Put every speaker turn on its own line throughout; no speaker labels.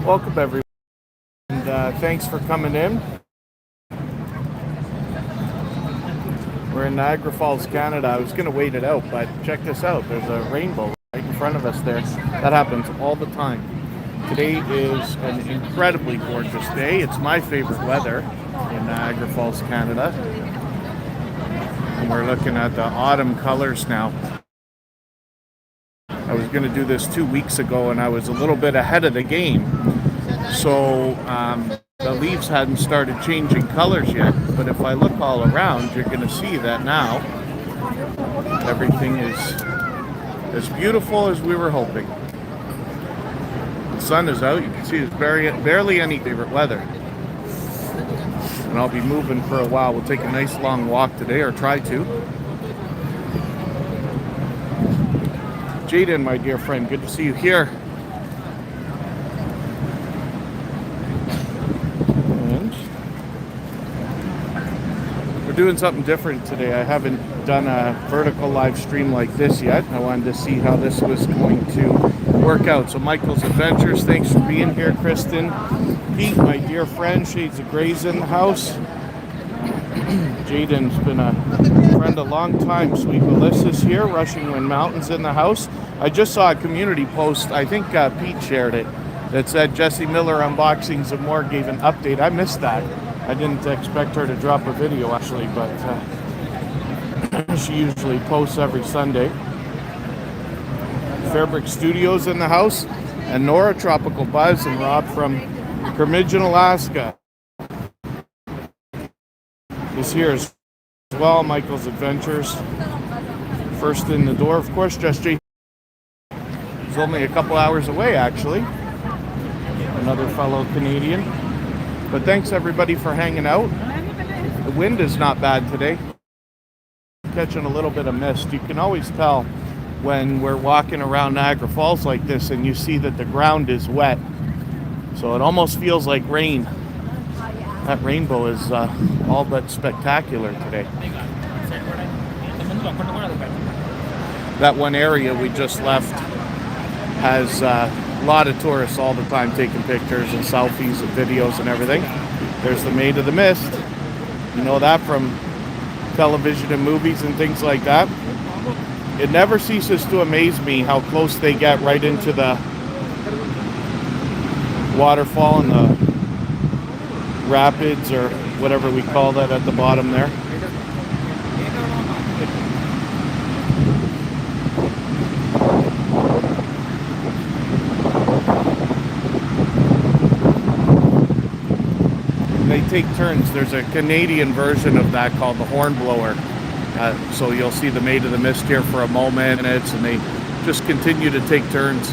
Welcome everyone, and thanks for coming in. We're in Niagara Falls, Canada. I was going to wait it out, but check this out. There's a rainbow right in front of us there. That happens all the time. Today is an incredibly gorgeous day. It's my favorite weather in Niagara Falls, Canada. And we're looking at the autumn colors now. I was going to do this 2 weeks ago, and I was a little bit ahead of the game. So the leaves hadn't started changing colors yet. But if I look all around, you're going to see that now everything is as beautiful as we were hoping. The sun is out. You can see it's barely any favorite weather. And I'll be moving for a while. We'll take a nice long walk today, or try to. Jaden, my dear friend, good to see you here. And we're doing something different today. I haven't done a vertical live stream like this yet. I wanted to see how this was going to work out. So Michael's Adventures, thanks for being here. Kristen, Pete, my dear friend, Shades of Gray's in the house. Jaden's been a friend a long time. Sweet Melissa's here. Rushing Wind Mountain's in the house. I just saw a community post, I think Pete shared it, that said Jesse Miller Unboxings and More gave an update. I missed that. I didn't expect her to drop a video actually, but she usually posts every Sunday. Fairbrick Studios in the house, and Nora, Tropical Buzz, and Rob from Kermidgeon, Alaska is here as well. Michael's Adventures, first in the door, of course. Jesse is only a couple hours away, actually. Another fellow Canadian. But thanks everybody for hanging out. The wind is not bad today. Catching a little bit of mist. You can always tell when we're walking around Niagara Falls like this and you see that the ground is wet. So it almost feels like rain. That rainbow is all but spectacular today. That one area we just left has a lot of tourists all the time taking pictures and selfies and videos and everything. There's the Maid of the Mist. You know that from television and movies and things like that. It never ceases to amaze me how close they get right into the waterfall and the rapids, or whatever we call that at the bottom there. They take turns. There's a Canadian version of that called the horn blower. So you'll see the Maid of the Mist here for a moment, and they just continue to take turns.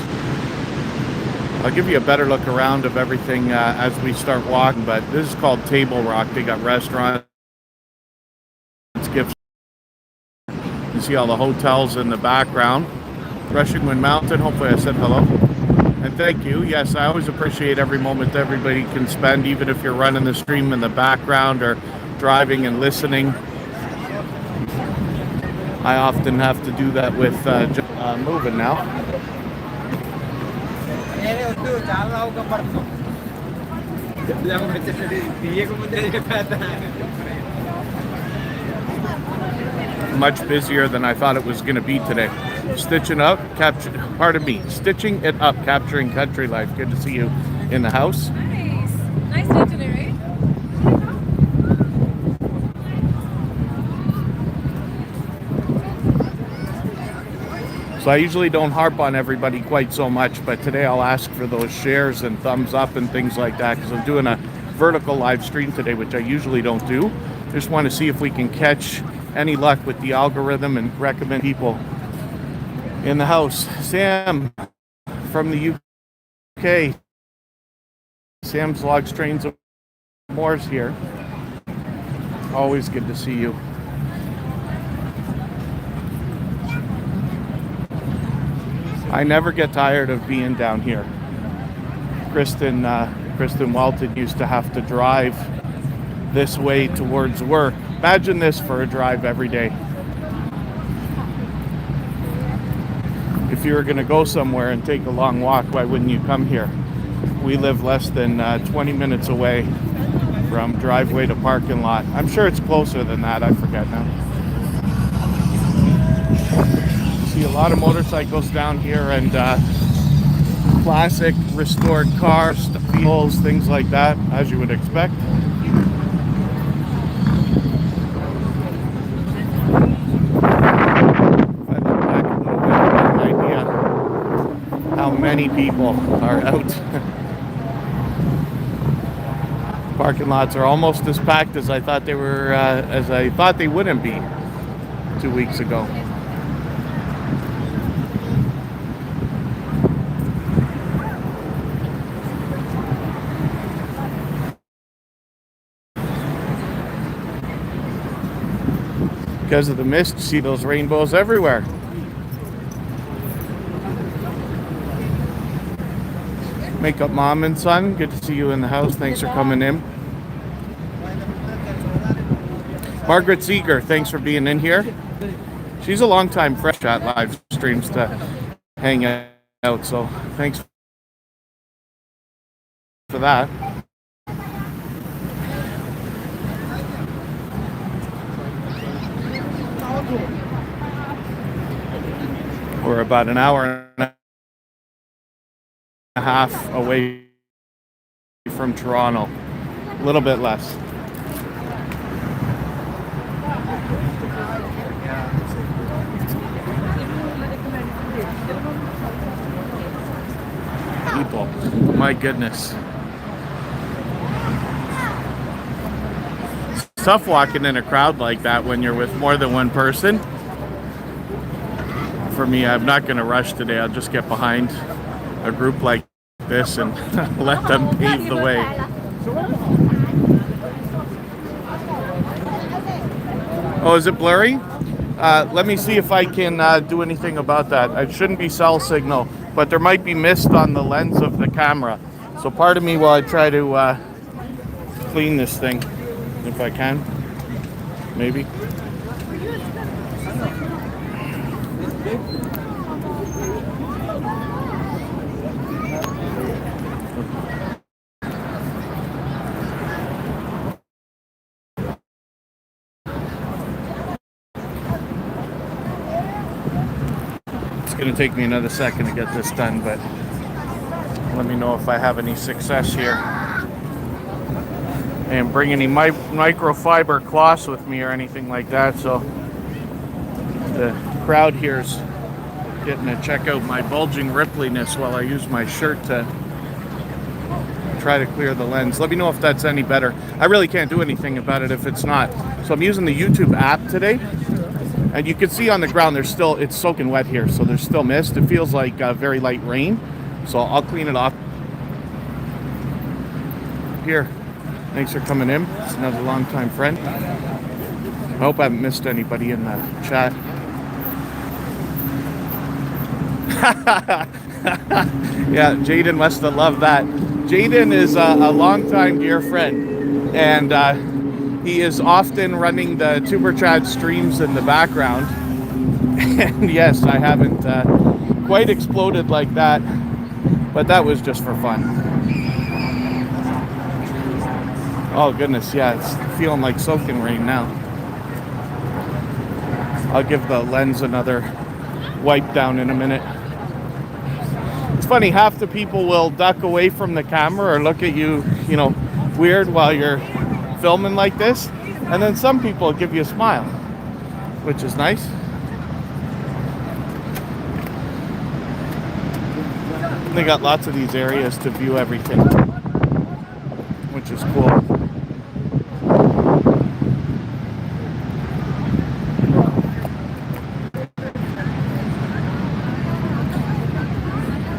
I'll give you a better look around of everything as we start walking, but this is called Table Rock. They got restaurants, gifts. You see all the hotels in the background. Rushing Wind Mountain, hopefully I said hello. And thank you. Yes, I always appreciate every moment everybody can spend, even if you're running the stream in the background or driving and listening. I often have to do that with moving now. Much busier than I thought it was going to be today. Stitching it up, capturing country life. Good to see you in the house.
Nice day today, right?
So I usually don't harp on everybody quite so much, but today I'll ask for those shares and thumbs up and things like that, because I'm doing a vertical live stream today, which I usually don't do. Just want to see if we can catch any luck with the algorithm and recommend people in the house. Sam from the UK. Sam's Logs, Trains, and More's here. Always good to see you. I never get tired of being down here. Kristen Walton used to have to drive this way towards work. Imagine this for a drive every day. If you were going to go somewhere and take a long walk, why wouldn't you come here? We live less than 20 minutes away from driveway to parking lot. I'm sure it's closer than that. I forget now. See a lot of motorcycles down here and classic restored cars, vehicles, things like that, as you would expect. If I look back a little bit, I have an idea how many people are out. Parking lots are almost as packed as I thought they were, as I thought they wouldn't be 2 weeks ago. Because of the mist, you see those rainbows everywhere. Makeup Mom and Son, good to see you in the house. Thanks for coming in. Margaret Seeger, thanks for being in here. She's a long-time friend at live streams to hang out, so thanks for that. We're about an hour and a half away from Toronto, a little bit less. People, my goodness. It's tough walking in a crowd like that when you're with more than one person. For me, I'm not going to rush today. I'll just get behind a group like this and let them pave the way. Oh, is it blurry? Let me see if I can do anything about that. It shouldn't be cell signal, but there might be mist on the lens of the camera. So part of me while I try to clean this thing, if I can, maybe. It's going to take me another second to get this done, but let me know if I have any success here. And bring any microfiber cloths with me or anything like that, so the crowd here's getting to check out my bulging rippliness while I use my shirt to try to clear the lens. Let me know if that's any better. I really can't do anything about it if it's not. So I'm using the YouTube app today, and you can see on the ground it's soaking wet here, so there's still mist. It feels like very light rain, so I'll clean it off here. Thanks for coming in. It's another longtime friend. I hope I haven't missed anybody in the chat. Yeah, Jaden must have loved that. Jaden is a longtime dear friend, and he is often running the Tuber Chat streams in the background. And yes, I haven't quite exploded like that, but that was just for fun. Oh goodness, yeah, it's feeling like soaking rain now. I'll give the lens another wipe down in a minute. It's funny, half the people will duck away from the camera or look at you, weird while you're filming like this. And then some people give you a smile, which is nice. They got lots of these areas to view everything, which is cool.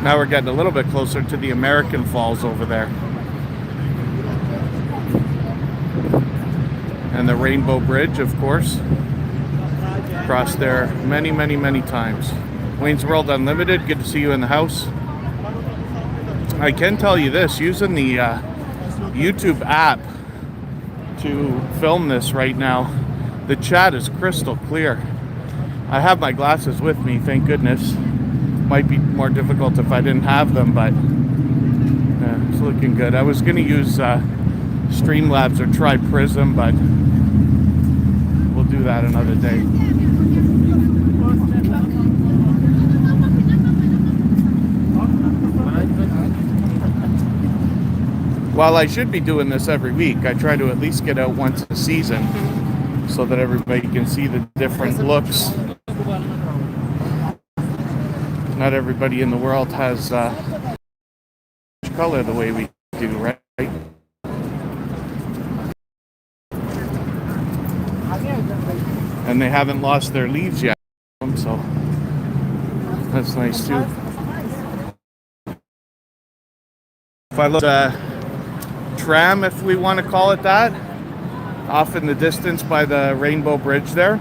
Now we're getting a little bit closer to the American Falls over there. And the Rainbow Bridge, of course. Crossed there many, many, many times. Wayne's World Unlimited, good to see you in the house. I can tell you this, using the YouTube app to film this right now, the chat is crystal clear. I have my glasses with me, thank goodness. Might be more difficult if I didn't have them, but looking good. I was going to use Streamlabs or try Prism, but we'll do that another day. While I should be doing this every week, I try to at least get out once a season so that everybody can see the different looks. Not everybody in the world has color the way we do, right? And they haven't lost their leaves yet, so that's nice too. If I look at tram, if we want to call it that, off in the distance by the Rainbow Bridge there,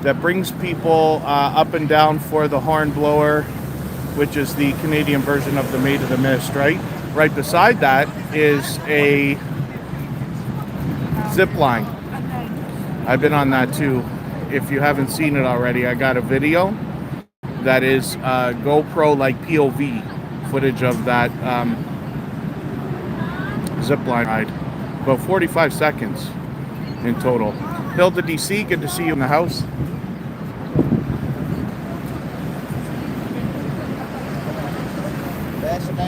that brings people up and down for the Hornblower, which is the Canadian version of the Maid of the Mist, right? Right beside that is a zip line. I've been on that too. If you haven't seen it already, I got a video that is GoPro like POV footage of that zip line ride. About 45 seconds in total. Hilda DC, good to see you in the house.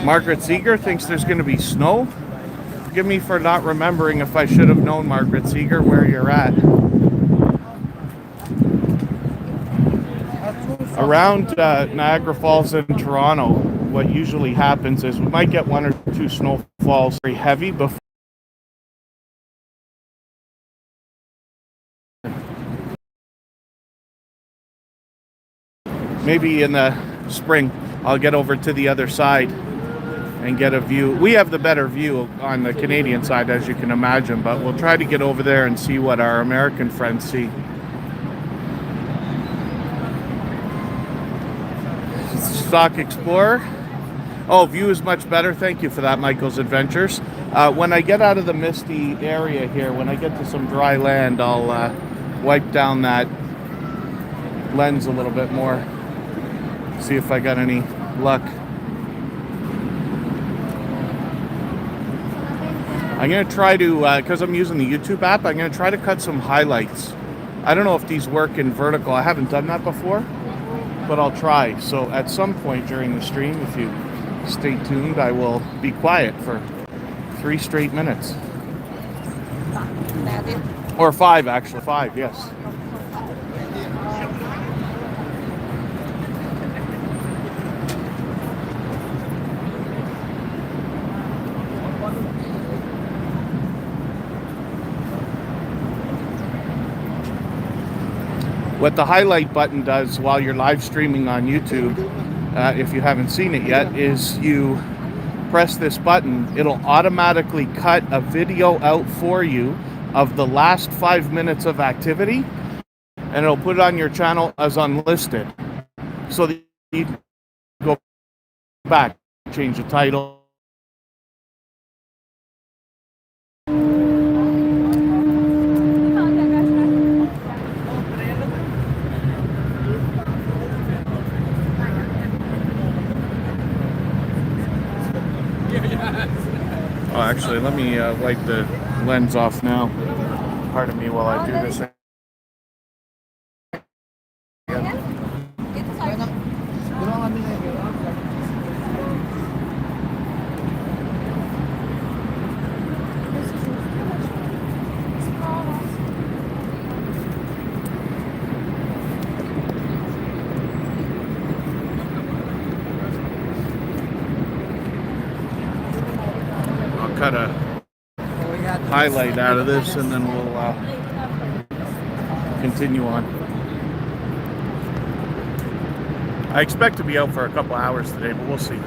Margaret Seeger thinks there's going to be snow. Forgive me for not remembering. If I should have known, Margaret Seeger, where you're at. Around Niagara Falls in Toronto, what usually happens is we might get 1 or 2 snowfalls very heavy before maybe in the spring I'll get over to the other side and get a view. We have the better view on the Canadian side, as you can imagine, but we'll try to get over there and see what our American friends see. Stock Explorer. Oh, view is much better. Thank you for that, Michael's Adventures. When I get out of the misty area here, when I get to some dry land, I'll wipe down that lens a little bit more. See if I got any luck. I'm going to try to, because I'm using the YouTube app, I'm going to try to cut some highlights. I don't know if these work in vertical. I haven't done that before, but I'll try. So at some point during the stream, if you stay tuned, I will be quiet for 3 straight minutes. Or 5, actually. 5, yes. What the highlight button does while you're live streaming on YouTube, if you haven't seen it yet, is you press this button, it'll automatically cut a video out for you of the last 5 minutes of activity, and it'll put it on your channel as unlisted. So that you can go back, change the title. Oh, actually, let me wipe the lens off now. Pardon me while I do this. Cut a highlight out of this and then we'll continue on. I expect to be out for a couple hours today, but we'll see.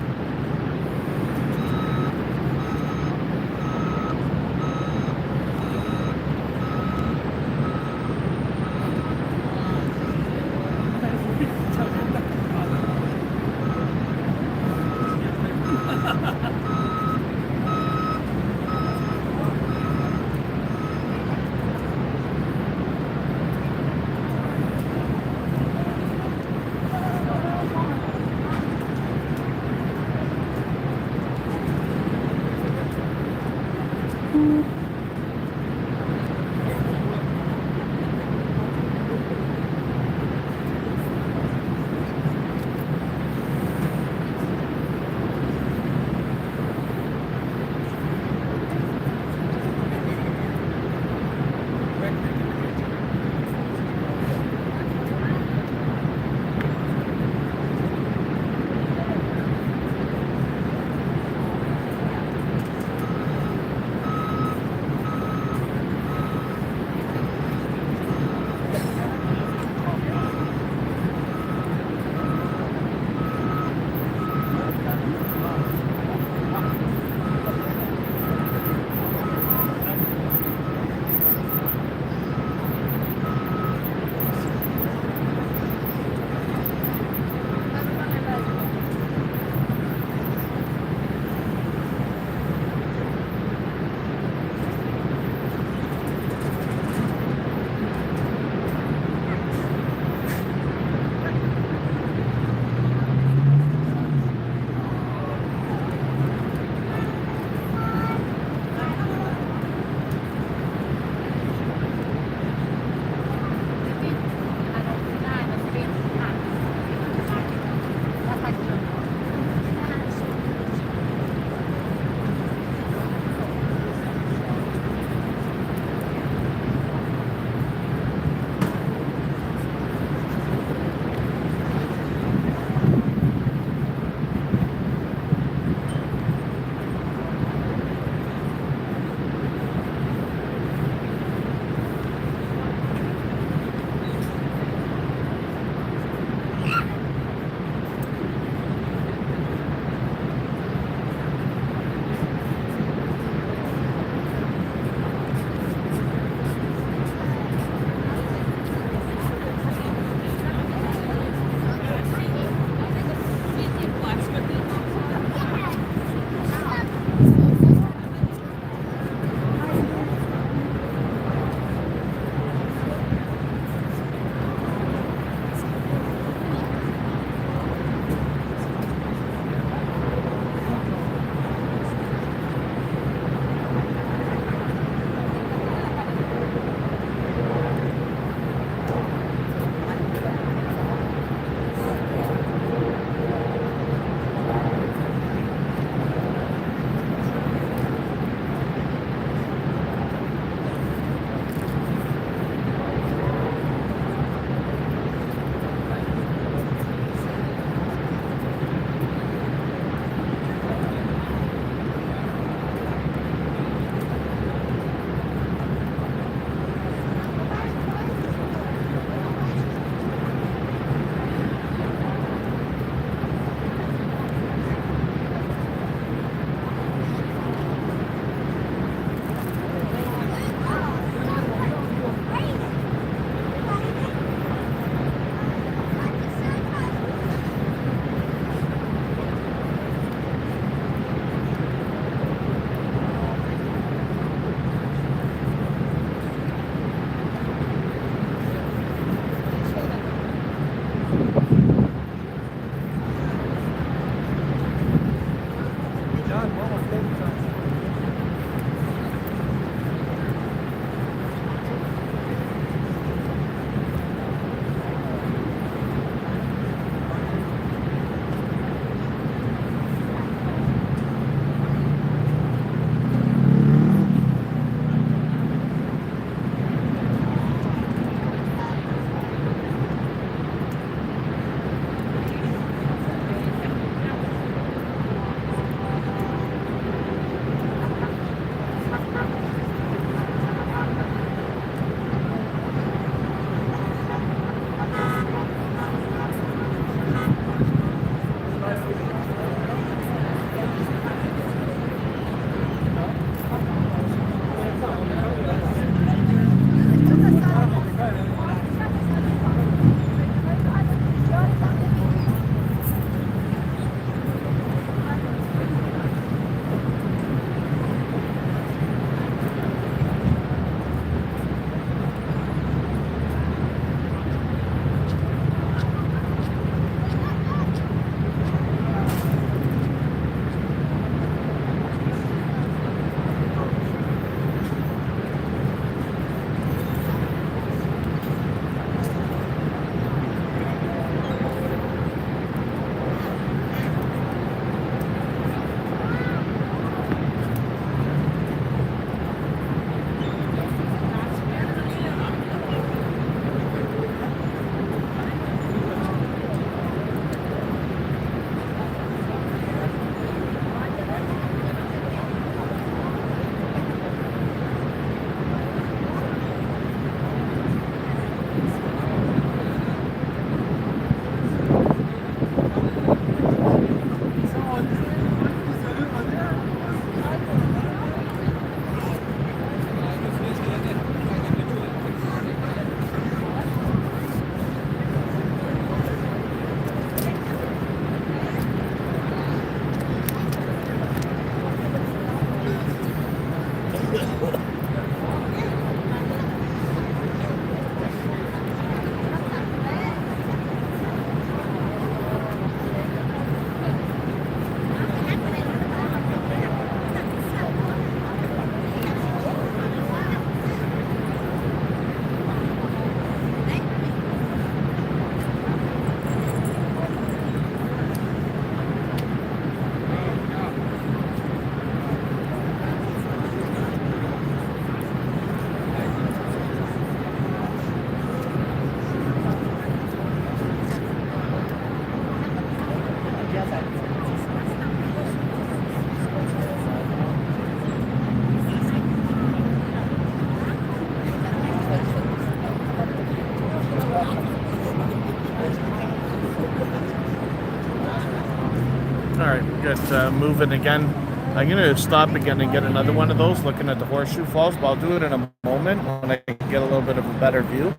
moving again. I'm gonna stop again and get another one of those, looking at the Horseshoe Falls, but I'll do it in a moment when I get a little bit of a better view.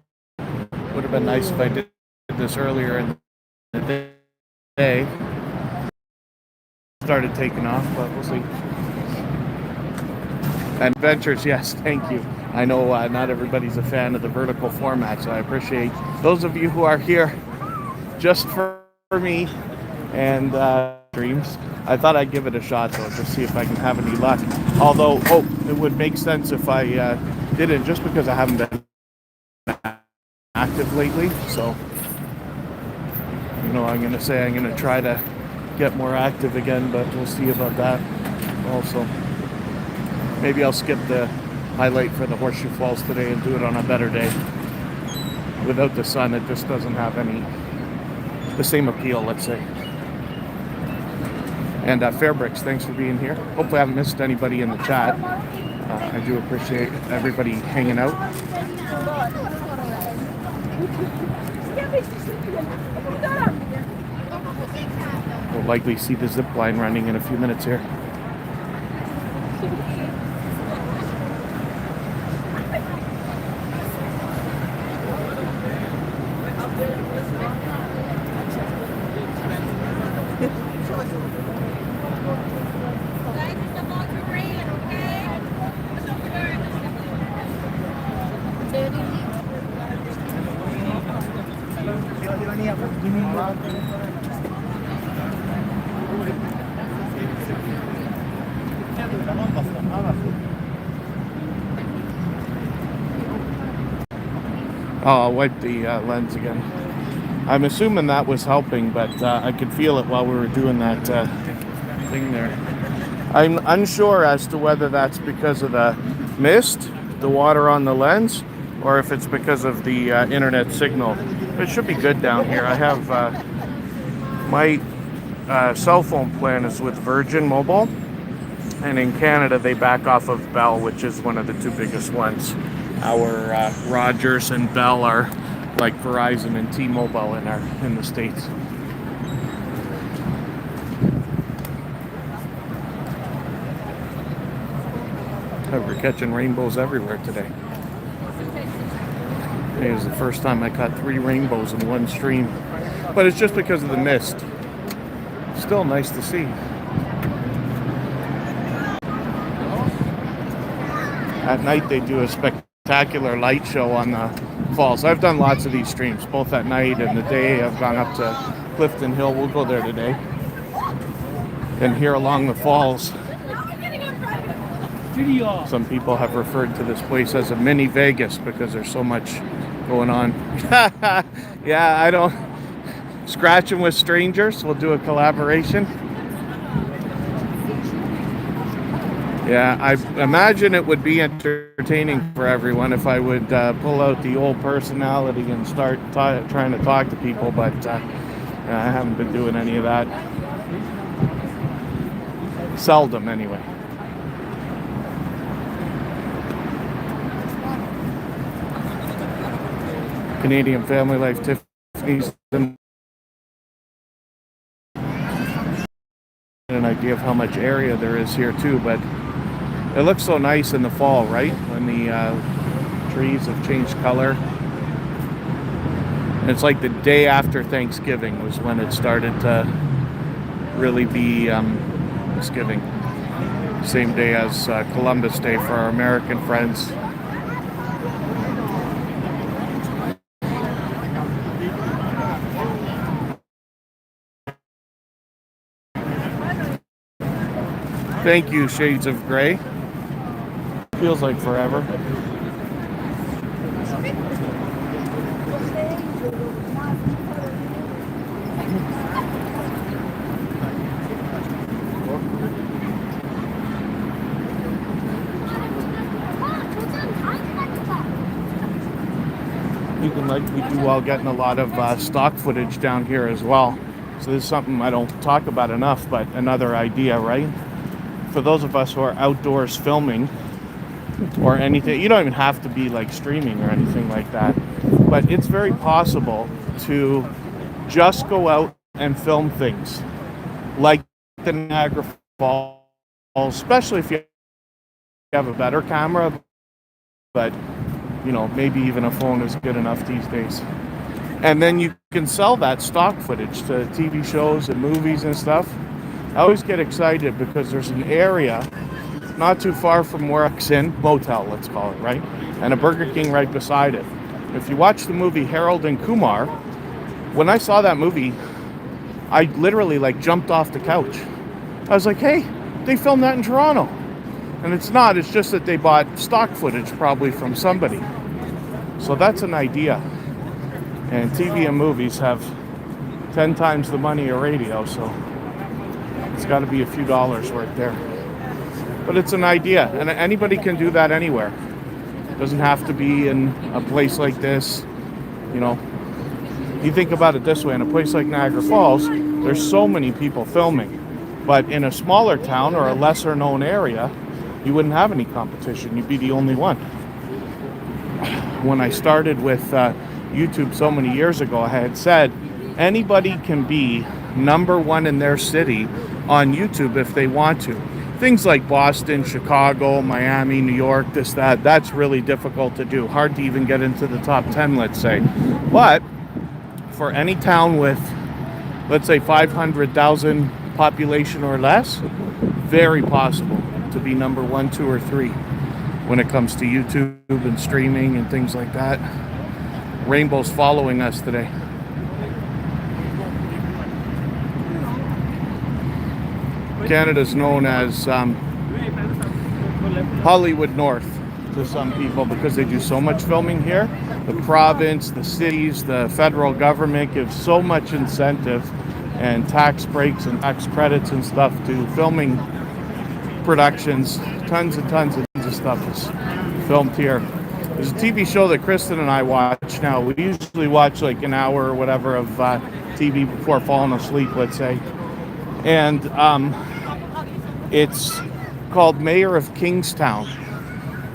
Would have been nice if I did this earlier in the day. Started taking off, but we'll see. And adventures, yes, thank you. I know not everybody's a fan of the vertical format, so I appreciate those of you who are here just for me and dreams. I thought I'd give it a shot though, just see if I can have any luck. Although, it would make sense if I didn't, just because I haven't been active lately. So, I'm going to try to get more active again, but we'll see about that also. Maybe I'll skip the highlight for the Horseshoe Falls today and do it on a better day. Without the sun, it just doesn't have the same appeal, let's say. And Fairbricks, thanks for being here. Hopefully I haven't missed anybody in the chat. I do appreciate everybody hanging out. We'll likely see the zip line running in a few minutes here. Oh, I'll wipe the lens again. I'm assuming that was helping, but I could feel it while we were doing that thing there. I'm unsure as to whether that's because of the mist, the water on the lens, or if it's because of the internet signal. It should be good down here. I have my cell phone plan is with Virgin Mobile, and in Canada they back off of Bell, which is one of the two biggest ones. Our Rogers and Bell are like Verizon and T-Mobile in the States. We're catching rainbows everywhere today. It was the first time I caught 3 rainbows in one stream, but it's just because of the mist. Still nice to see. At night they do a spectacular light show on the falls. I've done lots of these streams, both at night and the day. I've gone up to Clifton Hill. We'll go there today. And here along the falls, some people have referred to this place as a mini Vegas because there's so much going on. Yeah, I don't. Scratching with strangers. We'll do a collaboration. Yeah, I imagine it would be entertaining for everyone if I would pull out the old personality and start trying to talk to people, but I haven't been doing any of that. Seldom, anyway. Canadian Family Life, Tiffany's, an idea of how much area there is here too, but it looks so nice in the fall, right? When the trees have changed color. And it's like the day after Thanksgiving was when it started to really be Thanksgiving. Same day as Columbus Day for our American friends. Thank you, Shades of Grey. Feels like forever. Even like we do while getting a lot of stock footage down here as well. So this is something I don't talk about enough, but another idea, right? For those of us who are outdoors filming or anything, you don't even have to be like streaming or anything like that, but it's very possible to just go out and film things like the Niagara Falls, especially if you have a better camera, but maybe even a phone is good enough these days. And then you can sell that stock footage to TV shows and movies and stuff. I always get excited because there's an area not too far from where I'm in, motel, let's call it, right? And a Burger King right beside it. If you watch the movie Harold and Kumar, when I saw that movie, I literally jumped off the couch. I was like, hey, they filmed that in Toronto. And it's not, it's just that they bought stock footage probably from somebody. So that's an idea. And TV and movies have 10 times the money of radio, so it's got to be a few dollars worth there. But it's an idea, and anybody can do that anywhere. It doesn't have to be in a place like this. You think about it this way, in a place like Niagara Falls, there's so many people filming. But in a smaller town or a lesser known area, you wouldn't have any competition. You'd be the only one. When I started with YouTube so many years ago, I had said anybody can be number one in their city on YouTube if they want to. Things like Boston, Chicago, Miami, New York, that's really difficult to do. Hard to even get into the top 10, let's say. But for any town with, let's say, 500,000 population or less, very possible to be number 1, 2, or 3 when it comes to YouTube and streaming and things like that. Rainbow's following us today. Canada's known as Hollywood North to some people because they do so much filming here. The province, the cities, the federal government gives so much incentive and tax breaks and tax credits and stuff to filming productions. Tons and tons of stuff is filmed here. There's a TV show that Kristen and I watch now. We usually watch an hour or whatever of TV before falling asleep, let's say. And it's called Mayor of Kingstown,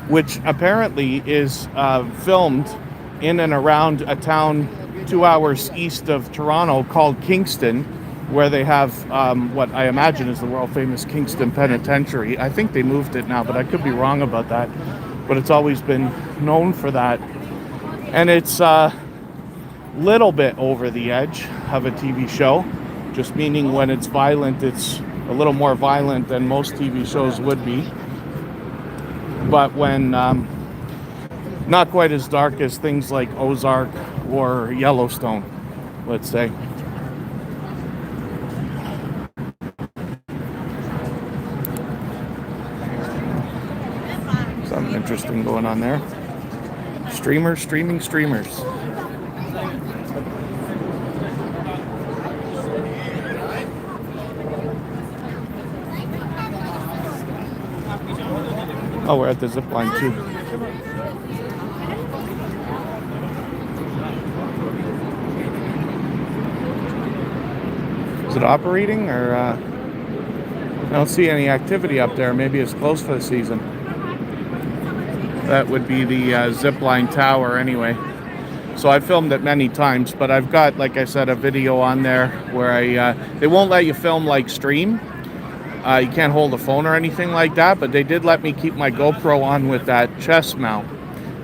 which apparently is filmed in and around a town 2 hours east of Toronto called Kingston, where they have what I imagine is the world famous Kingston Penitentiary. I think they moved it now, but I could be wrong about that. But it's always been known for that. And it's a little bit over the edge of a TV show, just meaning when it's violent, it's a little more violent than most TV shows would be. But when not quite as dark as things like Ozark or Yellowstone, let's say. Something interesting going on there. Streamers streaming streamers. Oh, we're at the zip line too. Is it operating, or I don't see any activity up there. Maybe it's closed for the season. That would be the zip line tower anyway. So I filmed it many times, but I've got, like I said, a video on there where they won't let you film stream. You can't hold a phone or anything like that, but they did let me keep my GoPro on with that chest mount.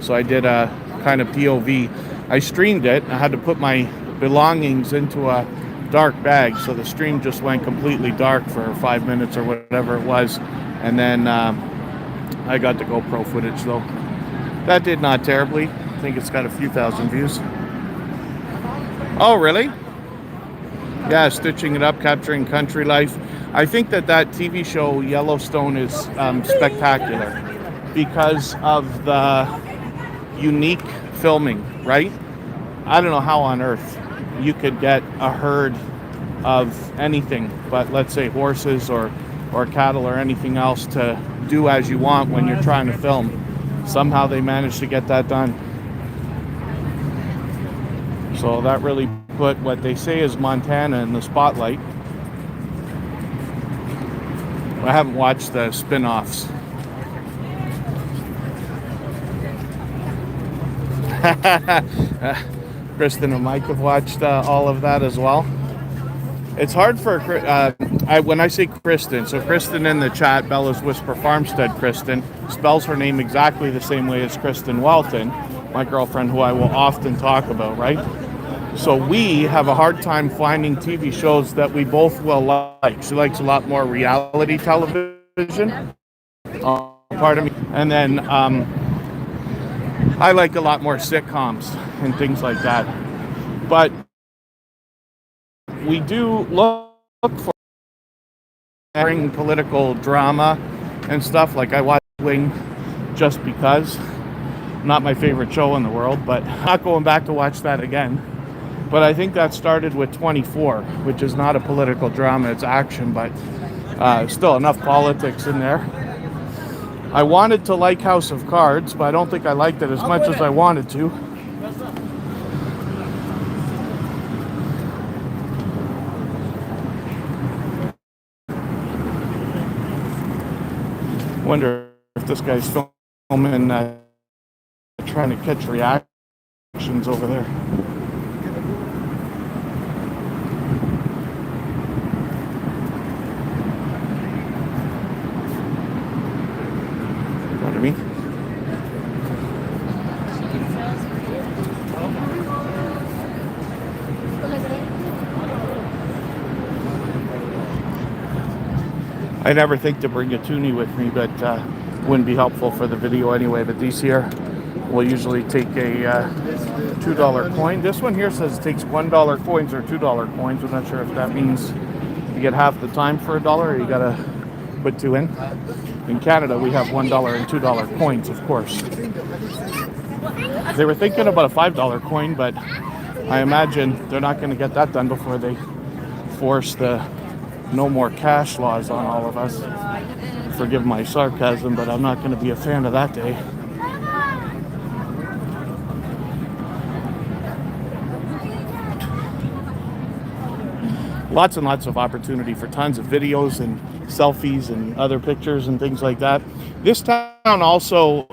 So I did a kind of POV. I streamed it. I had to put my belongings into a dark bag, so the stream just went completely dark for 5 minutes or whatever it was. And then I got the GoPro footage though. That did not terribly. I think it's got a few thousand views. Oh, really? Yeah, stitching it up, capturing country life. I think that TV show Yellowstone is spectacular because of the unique filming, right? I don't know how on earth you could get a herd of anything, but let's say horses or cattle or anything else to do as you want when you're trying to film. Somehow they managed to get that done. So that really put what they say is Montana in the spotlight. I haven't watched the spin-offs. Kristen and Mike have watched all of that as well. It's hard for when I say Kristen, so Kristen in the chat, Bella's Whisper Farmstead Kristen, spells her name exactly the same way as Kristen Welton, my girlfriend who I will often talk about, right? So we have a hard time finding TV shows that we both will like. She likes a lot more reality television, part of me. And then I like a lot more sitcoms and things like that. But we do look for political drama and stuff. Like I watch Wing just because. Not my favorite show in the world, but not going back to watch that again. But I think that started with 24, which is not a political drama, it's action, but still enough politics in there. I wanted to like House of Cards, but I don't think I liked it as much as I wanted to. Wonder if this guy's filming, trying to catch reactions over there. What I mean? I never think to bring a toonie with me, but wouldn't be helpful for the video anyway. But these here will usually take a $2 coin. This one here says it takes $1 coins or $2 coins. I'm not sure if that means you get half the time for $1 or you gotta put 2 in. In Canada, we have $1 and $2 coins, of course. They were thinking about a $5 coin, but I imagine they're not going to get that done before they force the no more cash laws on all of us. Forgive my sarcasm, but I'm not going to be a fan of that day. Lots and lots of opportunity for tons of videos and selfies and other pictures and things like that. This town also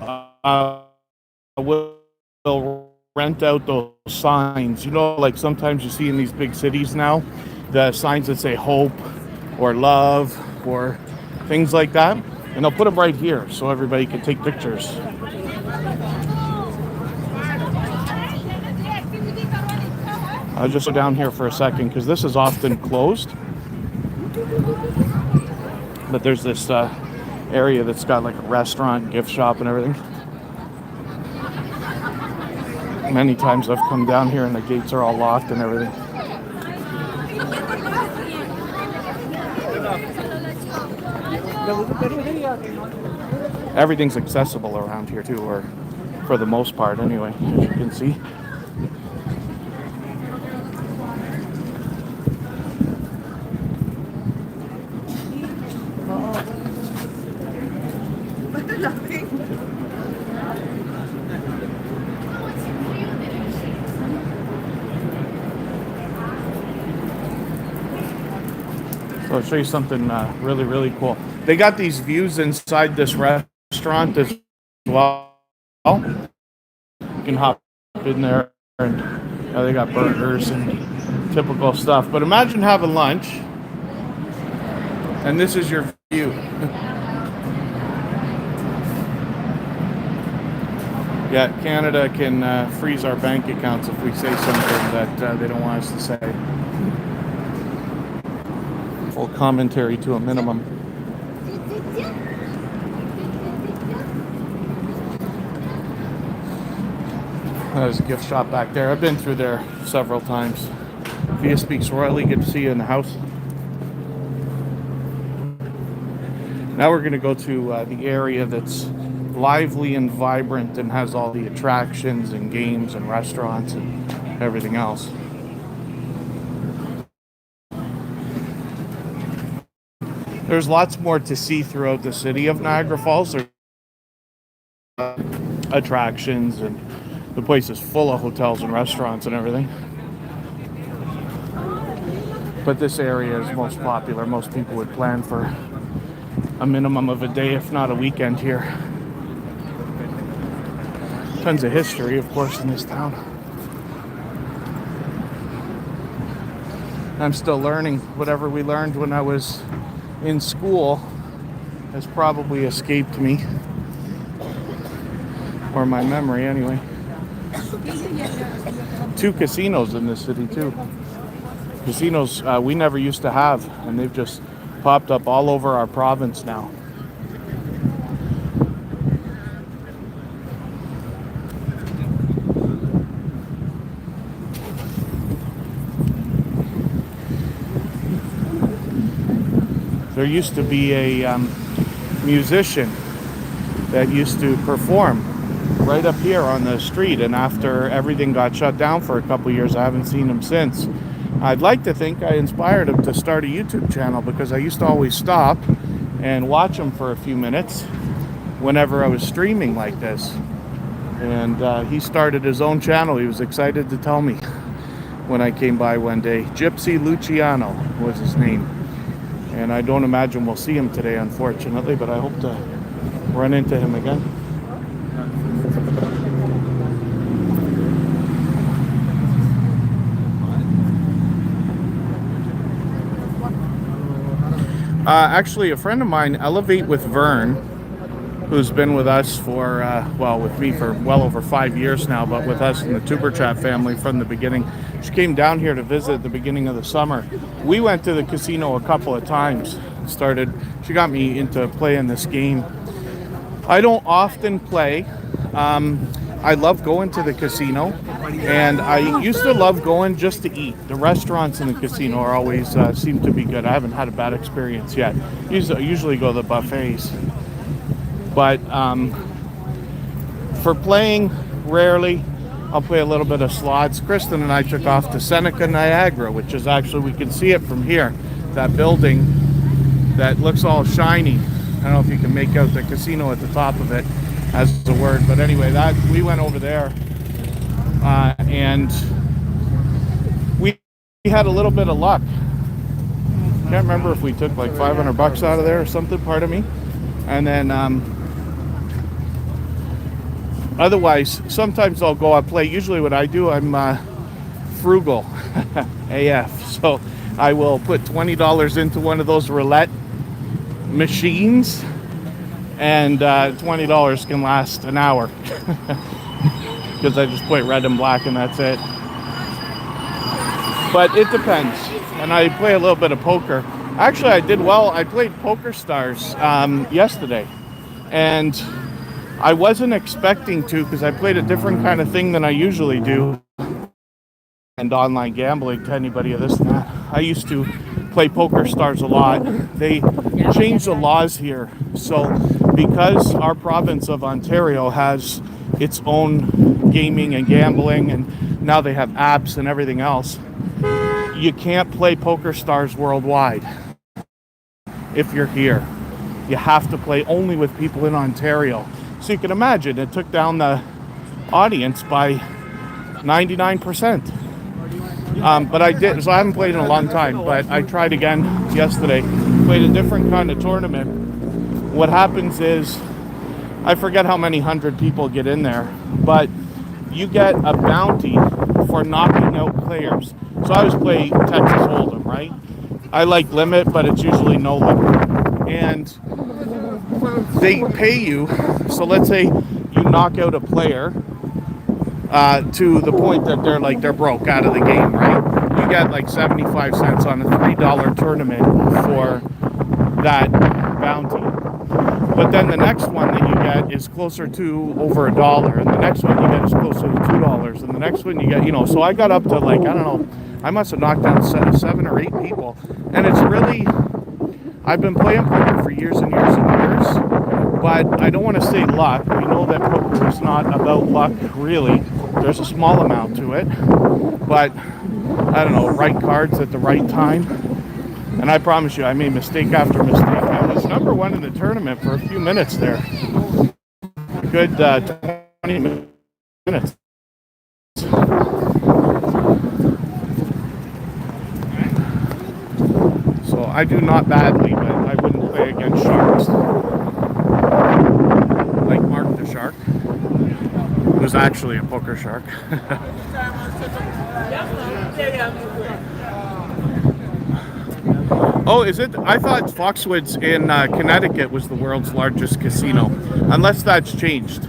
will rent out those signs. You know, like sometimes you see in these big cities now, the signs that say hope or love or things like that. And they'll put them right here so everybody can take pictures. I'll just go down here for a second because this is often closed. But there's this area that's got like a restaurant, gift shop and everything. Many times I've come down here and the gates are all locked and everything. Everything's accessible around here too, or for the most part anyway, as you can see. So I'll show you something really, really cool. They got these views inside this restaurant as well. You can hop in there and they got burgers and typical stuff. But imagine having lunch and this is your view. Yeah, Canada can freeze our bank accounts if we say something that they don't want us to say. Full commentary to a minimum. There's a gift shop back there. I've been through there several times. Via speaks royally. Good to see you in the house. Now we're going to go to the area that's lively and vibrant and has all the attractions and games and restaurants and everything else. There's lots more to see throughout the city of Niagara Falls. There's attractions and the place is full of hotels and restaurants and everything. But this area is most popular. Most people would plan for a minimum of a day, if not a weekend here. Tons of history, of course, in this town. I'm still learning. Whatever we learned when I was in school has probably escaped me, or my memory anyway. 2 casinos in this city too. Casinos we never used to have, and they've just popped up all over our province now. There used to be a musician that used to perform right up here on the street, and after everything got shut down for a couple years, I haven't seen him since. I'd like to think I inspired him to start a YouTube channel, because I used to always stop and watch him for a few minutes whenever I was streaming like this. And he started his own channel. He was excited to tell me when I came by one day. Gypsy Luciano was his name. And I don't imagine we'll see him today, unfortunately, but I hope to run into him again. Actually, a friend of mine, Elevate with Vern, who's been with us for, well, with me for well over 5 years now, but with us in the Tuber Chat family from the beginning. She came down here to visit at the beginning of the summer. We went to the casino a couple of times. She got me into playing this game. I don't often play. I love going to the casino, and I used to love going just to eat. The restaurants in the casino are always seem to be good. I haven't had a bad experience yet. I usually go to the buffets. But for playing, rarely. I'll play a little bit of slots. Kristen and I took off to Scenic, Niagara, which is actually, we can see it from here. That building that looks all shiny. I don't know if you can make out the casino at the top of it as a word. But anyway, we went over there and we had a little bit of luck. Can't remember if we took like $500 out of there or something, pardon me. And then otherwise, sometimes I'll go out play. Usually what I do, I'm frugal AF. So I will put $20 into one of those roulette machines, and $20 can last an hour. Because I just play red and black and that's it. But it depends. And I play a little bit of poker. Actually, I did well. I played Poker Stars yesterday. And I wasn't expecting to, because I played a different kind of thing than I usually do. And online gambling to anybody of this and that. I used to play Poker Stars a lot. They changed the laws here. So because our province of Ontario has its own gaming and gambling, and now they have apps and everything else, you can't play Poker Stars worldwide if you're here. You have to play only with people in Ontario. So you can imagine, it took down the audience by 99%. But I did, so I haven't played in a long time, but I tried again yesterday. Played a different kind of tournament. What happens is, I forget how many hundred people get in there, but you get a bounty for knocking out players. So I always play Texas Hold'em, right? I like limit, but it's usually no limit. And they pay you, so let's say you knock out a player to the point that they're broke out of the game, right? You get like 75 cents on a $3 tournament for that bounty. But then the next one that you get is closer to over $1, and the next one you get is closer to $2, and the next one you get, so I got up to like, I don't know, I must have knocked down 7 or 8 people. And it's really, I've been playing poker for years and years and years, but I don't want to say luck. We know that poker is not about luck, really. There's a small amount to it, but I don't know, right cards at the right time. And I promise you, I made mistake after mistake. I was number 1 in the tournament for a few minutes there. Good 20 minutes. So I do not badly, but I wouldn't play against sharks. Like Mark the Shark, who's actually a poker shark. Oh, is it? I thought Foxwoods in Connecticut was the world's largest casino, unless that's changed.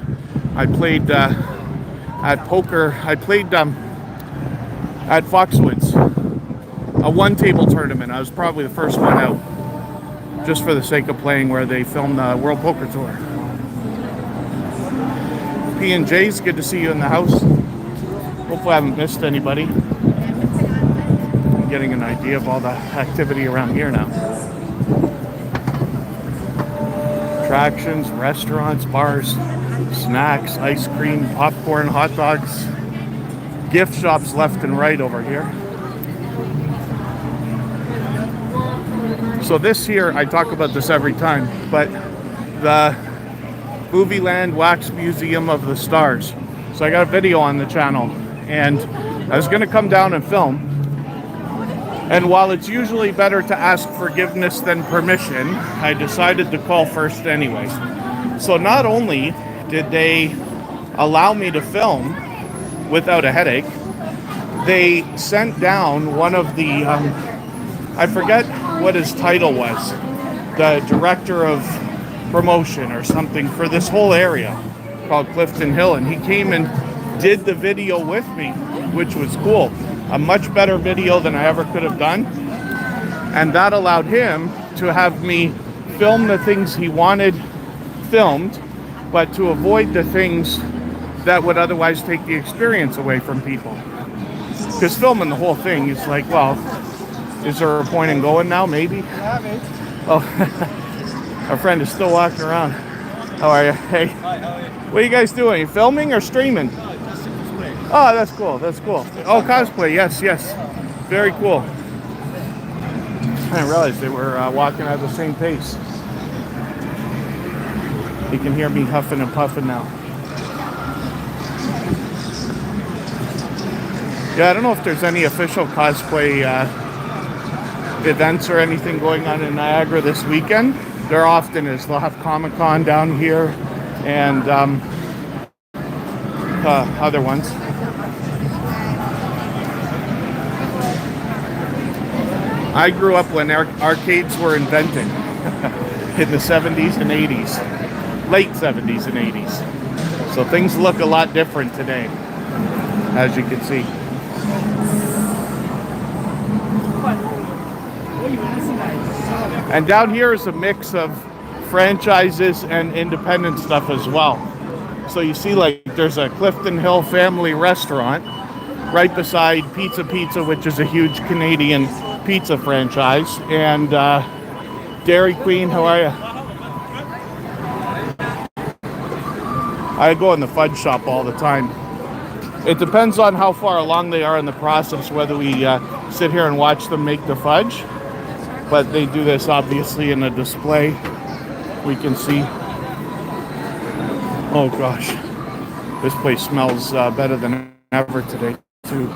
I played at poker. I played at Foxwoods, a one-table tournament. I was probably the first one out, just for the sake of playing, where they filmed the World Poker Tour. P&J's, good to see you in the house. Hopefully I haven't missed anybody. I'm getting an idea of all the activity around here now. Attractions, restaurants, bars, snacks, ice cream, popcorn, hot dogs, gift shops left and right over here. So this here, I talk about this every time, but the Movie Land Wax Museum of the Stars. So I got a video on the channel, and I was going to come down and film. And while it's usually better to ask forgiveness than permission, I decided to call first anyway. So not only did they allow me to film without a headache, they sent down one of the, I forget what his title was, the director of promotion or something for this whole area called Clifton Hill, and he came and did the video with me, which was cool. A much better video than I ever could have done, and that allowed him to have me film the things he wanted filmed, but to avoid the things that would otherwise take the experience away from people. Because filming the whole thing is like, well, is there a point in going now? Maybe.
Yeah, mate.
Oh, our friend is still walking around. How are you? Hey.
Hi, how are you?
What are you guys doing? You filming or streaming?
Oh, just display.
Oh, that's cool. That's cool. Oh, cosplay. Yes, yes. Very cool. I didn't realize they were walking at the same pace. You can hear me huffing and puffing now. Yeah, I don't know if there's any official cosplay events or anything going on in Niagara this weekend. There often is. They'll have Comic-Con down here and other ones. I grew up when arcades were invented in the 70s and 80s, late 70s and 80s. So things look a lot different today, as you can see. And down here is a mix of franchises and independent stuff as well. So you see, like, there's a Clifton Hill family restaurant right beside Pizza, which is a huge Canadian pizza franchise, and Dairy Queen. How are you? I go in the fudge shop all the time. It depends on how far along they are in the process, whether we sit here and watch them make the fudge. But they do this obviously in a display. We can see. Oh gosh, this place smells better than ever today too.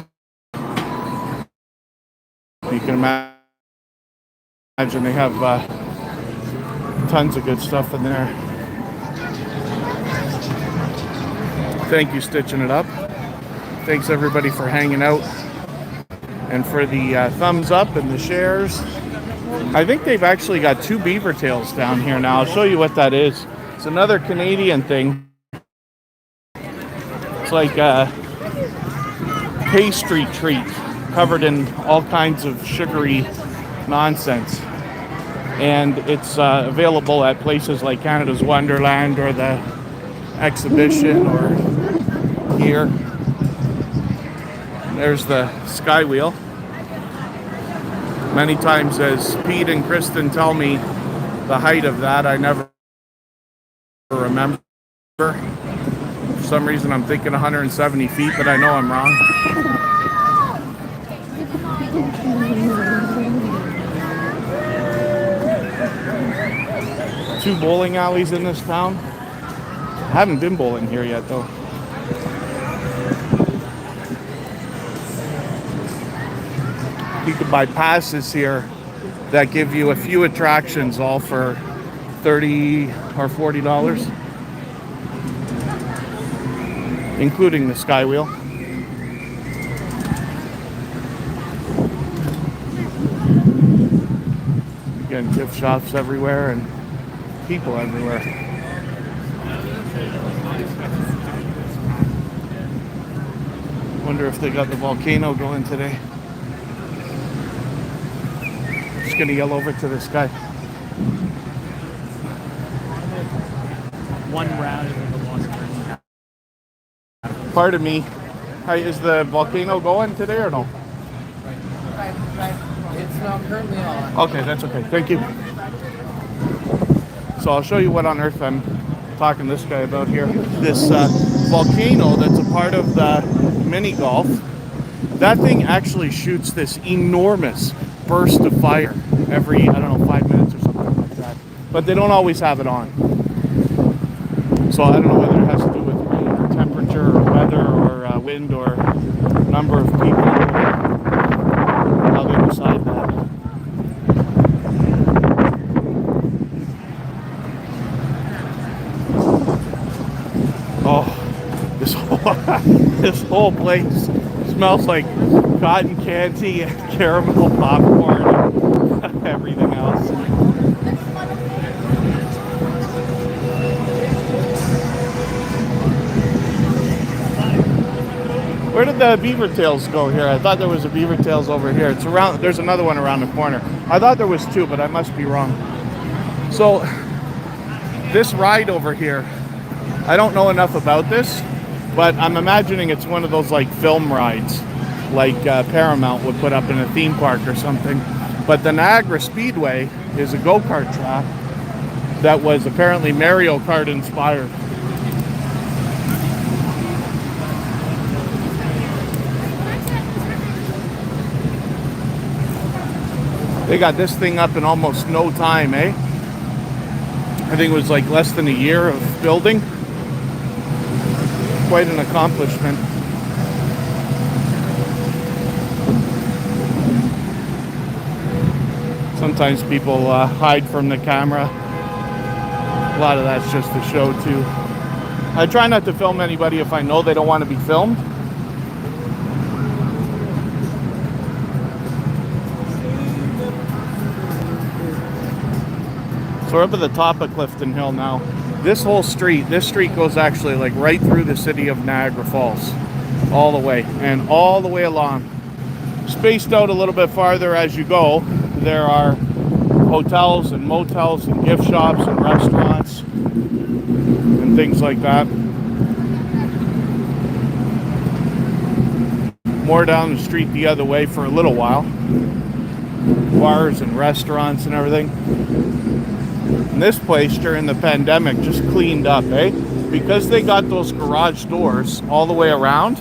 You can imagine they have tons of good stuff in there. Thank you, Stitching It Up. Thanks everybody for hanging out and for the thumbs up and the shares. I think they've actually got 2 beaver tails down here now. I'll show you what that is. It's another Canadian thing. It's like a pastry treat covered in all kinds of sugary nonsense. And it's available at places like Canada's Wonderland or the exhibition or here. There's the Sky Wheel. Many times, as Pete and Kristen tell me the height of that, I never remember. For some reason I'm thinking 170 feet, but I know I'm wrong. Two bowling alleys in this town. I haven't been bowling here yet though. You can buy passes here that give you a few attractions, all for $30 or $40, including the Sky Wheel. Again, gift shops everywhere and people everywhere. Wonder if they got the volcano going today. Just gonna yell over to this guy.
One round of the lost.
Pardon me. Hi, is the volcano going today or no?
It's not currently on.
Okay, that's okay. Thank you. So I'll show you what on earth I'm talking to this guy about here. This volcano that's a part of the mini golf. That thing actually shoots this enormous burst of fire every, I don't know, 5 minutes or something like that. But they don't always have it on. So I don't know whether it has to do with rain or temperature or weather or wind or number of people, how they decide that. Oh, this whole place smells like cotton candy and caramel popcorn and everything else. Where did the beaver tails go here? I thought there was a beaver tails over here. It's around. There's another one around the corner. I thought there was two, but I must be wrong. So this ride over here, I don't know enough about this, but I'm imagining it's one of those like film rides, like Paramount would put up in a theme park or something. But the Niagara Speedway is a go-kart track that was apparently Mario Kart inspired. They got this thing up in almost no time, eh? I think it was like less than a year of building. Quite an accomplishment. Sometimes people hide from the camera. A lot of that's just a show too. I try not to film anybody if I know they don't want to be filmed. So we're up at the top of Clifton Hill now. This whole street, this street goes actually like right through the city of Niagara Falls. All the way, and all the way along. Spaced out a little bit farther as you go, there are hotels and motels and gift shops and restaurants and things like that. More down the street the other way for a little while. Bars and restaurants and everything. And this place during the pandemic just cleaned up, eh? Because they got those garage doors all the way around,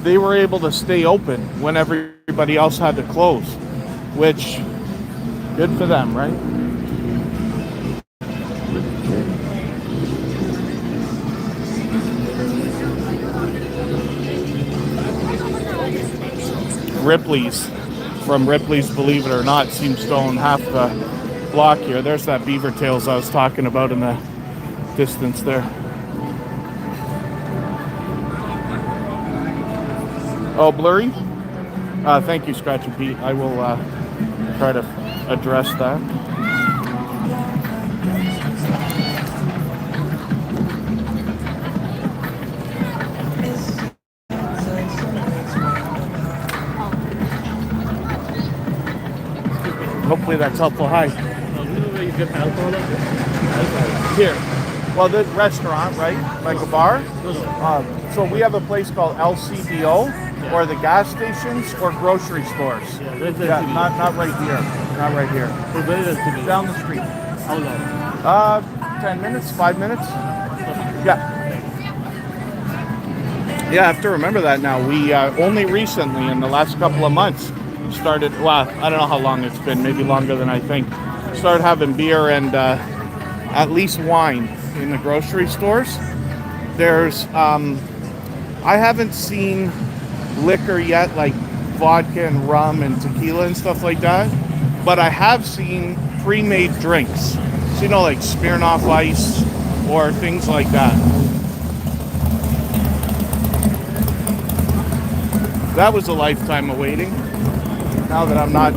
they were able to stay open when everybody else had to close, which, good for them, right? Ripley's, from Ripley's, believe it or not, seems to own half the block here. There's that beaver tails I was talking about in the distance there. Oh, blurry? Thank you, Scratchy Pete. I will try to address that. Hopefully that's helpful. Hi. Here. Well, the restaurant, right? Like a bar? So we have a place called LCBO, or the gas stations, or grocery stores. Yeah, not right here. Not right here. Down the street.
How long?
10 minutes, 5 minutes. Yeah. Yeah, I have to remember that now. We only recently, in the last couple of months, started, well, I don't know how long it's been, maybe longer than I think, started having beer and at least wine in the grocery stores. There's, I haven't seen liquor yet, like vodka and rum and tequila and stuff like that, but I have seen pre-made drinks. So, you know, like Smirnoff Ice or things like that. That was a lifetime of waiting. Now that I'm not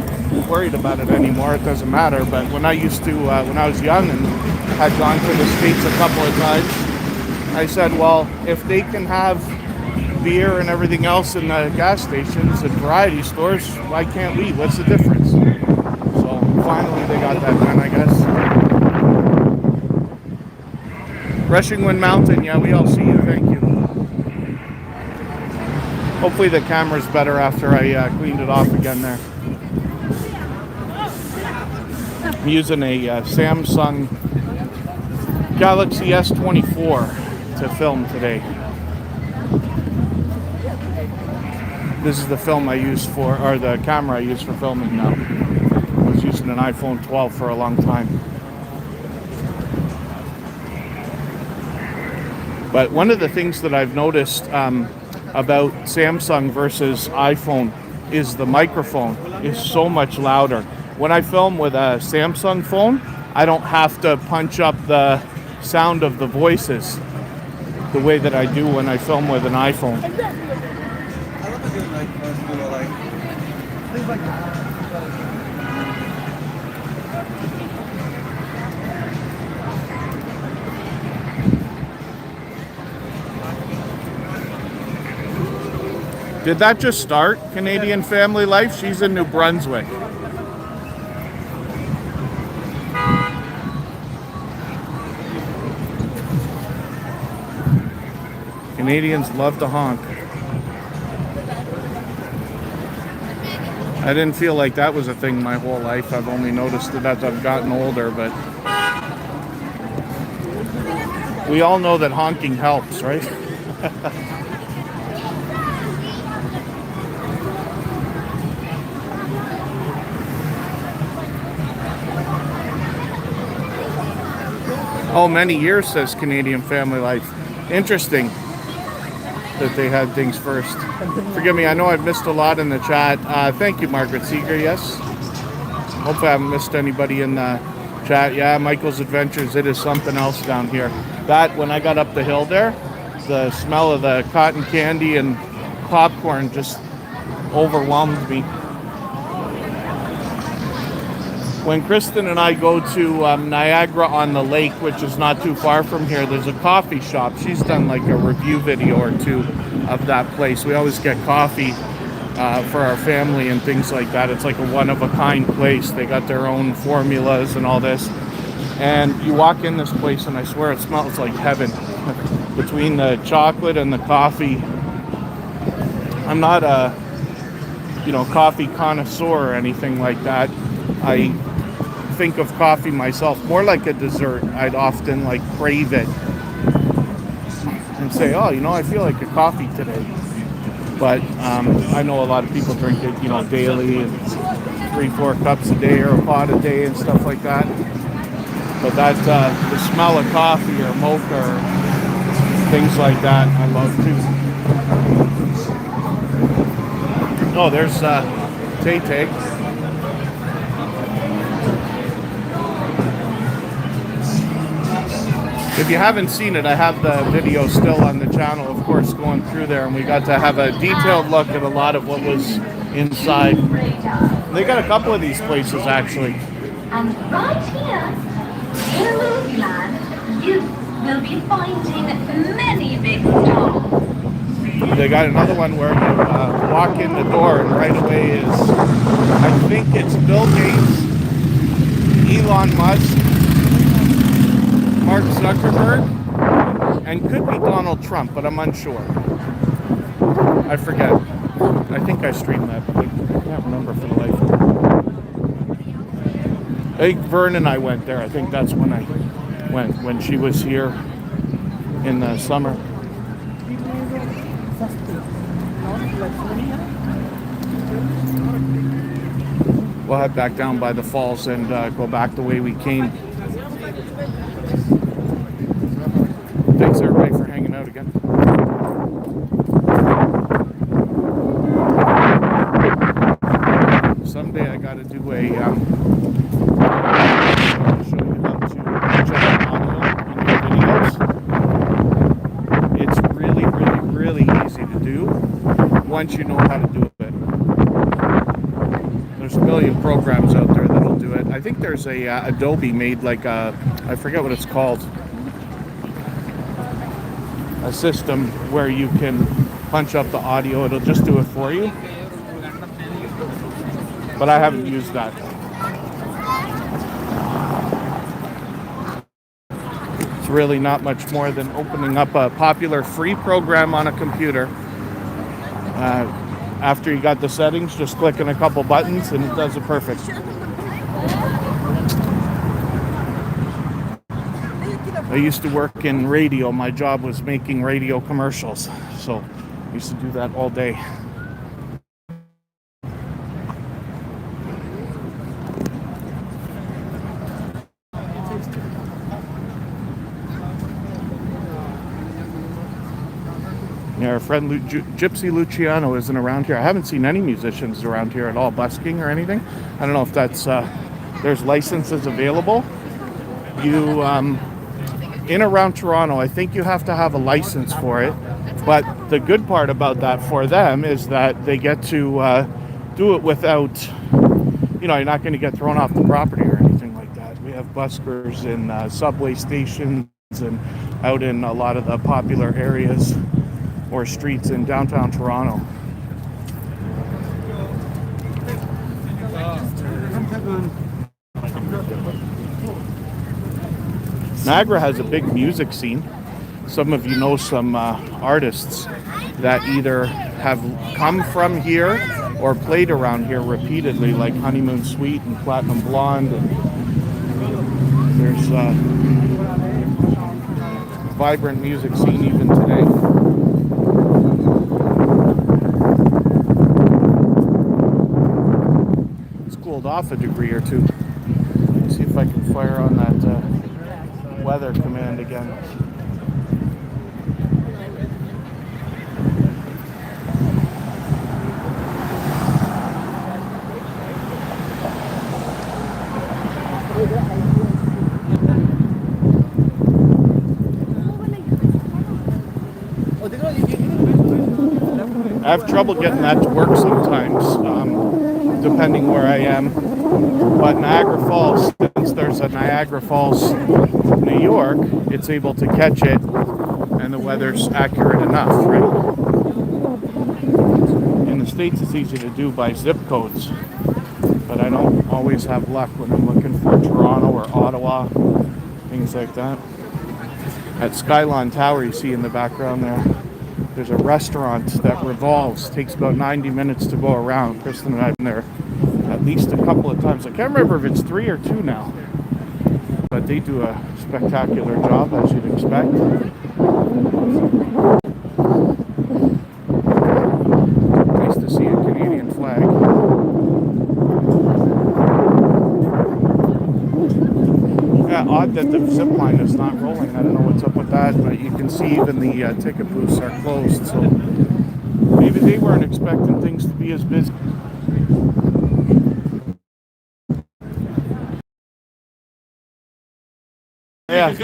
worried about it anymore. It doesn't matter. But when I used to, when I was young and had gone to the States a couple of times, I said, well, if they can have beer and everything else in the gas stations and variety stores, why can't we? What's the difference? So finally they got that done, I guess. Rushing Wind Mountain, yeah, we all see you, thank you. Hopefully the camera's better after I cleaned it off again there. I'm using a Samsung Galaxy S24 to film today. This is the film I use for, or the camera I use for filming now. I was using an iPhone 12 for a long time. But one of the things that I've noticed about Samsung versus iPhone is the microphone is so much louder. When I film with a Samsung phone, I don't have to punch up the sound of the voices the way that I do when I film with an iPhone. Did that just start, Canadian Family Life? She's in New Brunswick. Canadians love to honk. I didn't feel like that was a thing my whole life. I've only noticed it as I've gotten older, but we all know that honking helps, right? Oh, many years, says Canadian Family Life. Interesting that they had things first. Forgive me, I know I've missed a lot in the chat. Thank you, Margaret Seeger, yes. Hopefully I haven't missed anybody in the chat. Yeah, Michael's Adventures, it is something else down here. That, when I got up the hill there, the smell of the cotton candy and popcorn just overwhelmed me. When Kristen and I go to Niagara on the lake, which is not too far from here, there's a coffee shop. She's done like a review video or two of that place. We always get coffee for our family and things like that. It's like a one-of-a-kind place. They got their own formulas and all this. And you walk in this place and I swear it smells like heaven. Between the chocolate and the coffee. I'm not a, coffee connoisseur or anything like that. I think of coffee myself more like a dessert. I'd often crave it and say, oh, I feel like a coffee today. But I know a lot of people drink it, daily and 3-4 cups a day or a pot a day and stuff like that. But that the smell of coffee or mocha or things like that, I love too. Oh, there's Tay-Tay. If you haven't seen it, I have the video still on the channel, of course, going through there, and we got to have a detailed look at a lot of what was inside. They got a couple of these places, actually.
And right here, in Louisiana, you will be finding many big stars.
They got another one where you walk in the door, and right away is, I think it's Bill Gates, Elon Musk, Mark Zuckerberg, and could be Donald Trump, but I'm unsure. I forget. I think I streamed that, but I can't remember for the life of me. I think Vern and I went there. I think that's when I went, when she was here in the summer. We'll head back down by the falls and go back the way we came. Thanks everybody for hanging out again. Someday I got to do a show you how to check audio in your videos. It's really, really, really easy to do once you know how to do it. There's million programs out there that'll do it. I think there's a Adobe made like a, I forget what it's called, a system where you can punch up the audio. It'll just do it for you. But I haven't used that. It's really not much more than opening up a popular free program on a computer. After you got the settings, just clicking a couple buttons and it does it perfect. I used to work in radio. My job was making radio commercials. So I used to do that all day. Yeah, our friend Gypsy Luciano isn't around here. I haven't seen any musicians around here at all busking or anything. I don't know if that's there's licenses available. You in around Toronto, I think you have to have a license for it. But the good part about that for them is that they get to do it without, you know, you're not going to get thrown off the property or anything like that. We have buskers in subway stations and out in a lot of the popular areas or streets in downtown Toronto. Niagara has a big music scene. Some of you know some artists that either have come from here or played around here repeatedly, like Honeymoon Suite and Platinum Blonde. And there's a vibrant music scene even today. Off a degree or two. Let's see if I can fire on that weather command again. I have trouble getting that to work sometimes. Depending where I am. But Niagara Falls, since there's a Niagara Falls, New York, it's able to catch it and the weather's accurate enough, right? In the States it's easy to do by zip codes, but I don't always have luck when I'm looking for Toronto or Ottawa, things like that. At Skyline Tower you see in the background there's a restaurant that revolves. Takes about 90 minutes to go around. Kristen and I have been there at least a couple of times. I can't remember if it's 3 or 2 now. But they do a spectacular job, as you'd expect. Nice to see a Canadian flag. Yeah, odd that the zip line is not rolling. I don't know what's up with that, but you can see even the ticket booths are closed, so maybe they weren't expecting things to be as busy. Yeah.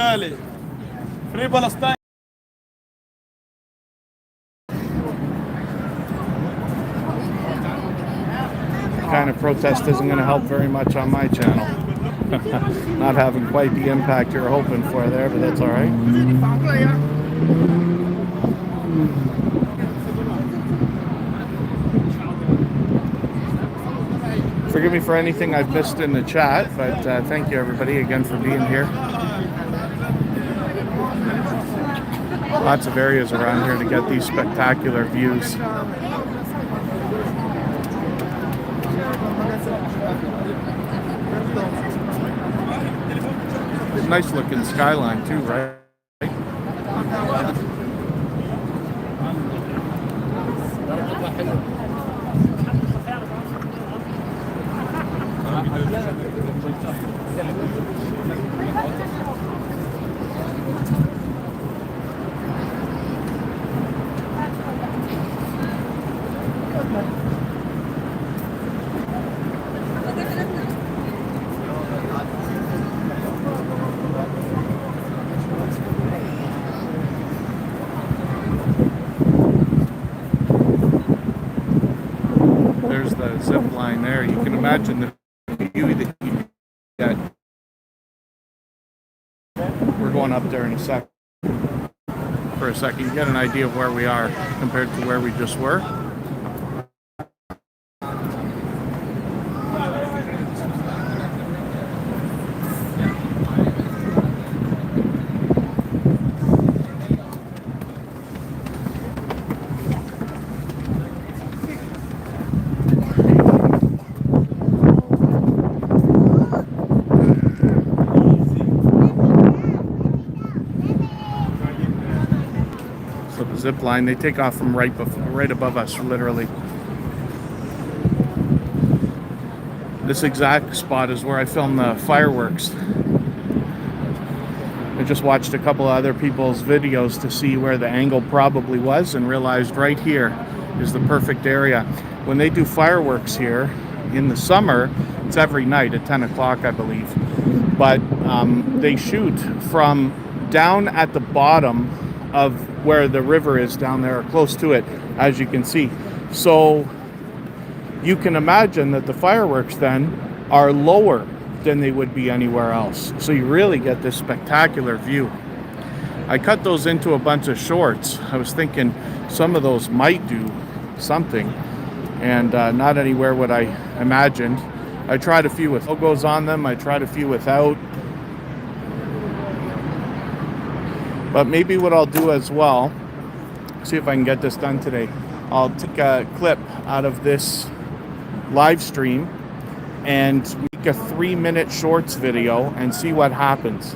Kind of protest isn't going to help very much on my channel. Not having quite the impact you're hoping for there, but that's all right. Forgive me for anything I've missed in the chat, but thank you everybody again for being here. Lots of areas around here to get these spectacular views. Nice looking skyline too, right? There's the the zip line there. You can imagine the view that you get. We're going up there in a sec. For a second, get an idea of where we are compared to where we just were. So the zip line, they take off from right above us, literally. This exact spot is where I filmed the fireworks. I just watched a couple other people's videos to see where the angle probably was and realized right here is the perfect area. When they do fireworks here in the summer, it's every night at 10 o'clock, I believe. But they shoot from down at the bottom of where the river is down there, or close to it, as you can see. So you can imagine that the fireworks then are lower than they would be anywhere else. So you really get this spectacular view. I cut those into a bunch of shorts. I was thinking some of those might do something, and not anywhere what I imagined. I tried a few with logos on them. I tried a few without. But maybe what I'll do as well, see if I can get this done today. I'll take a clip out of this live stream and make a 3-minute shorts video and see what happens.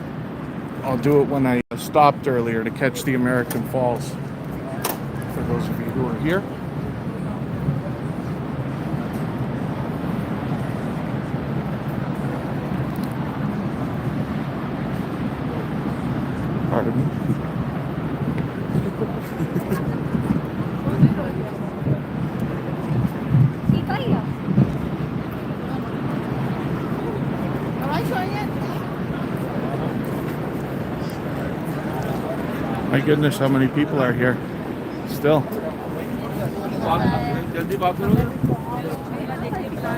I'll do it when I stopped earlier to catch the American Falls. For those of you who are here. Pardon me. My goodness, how many people are here still.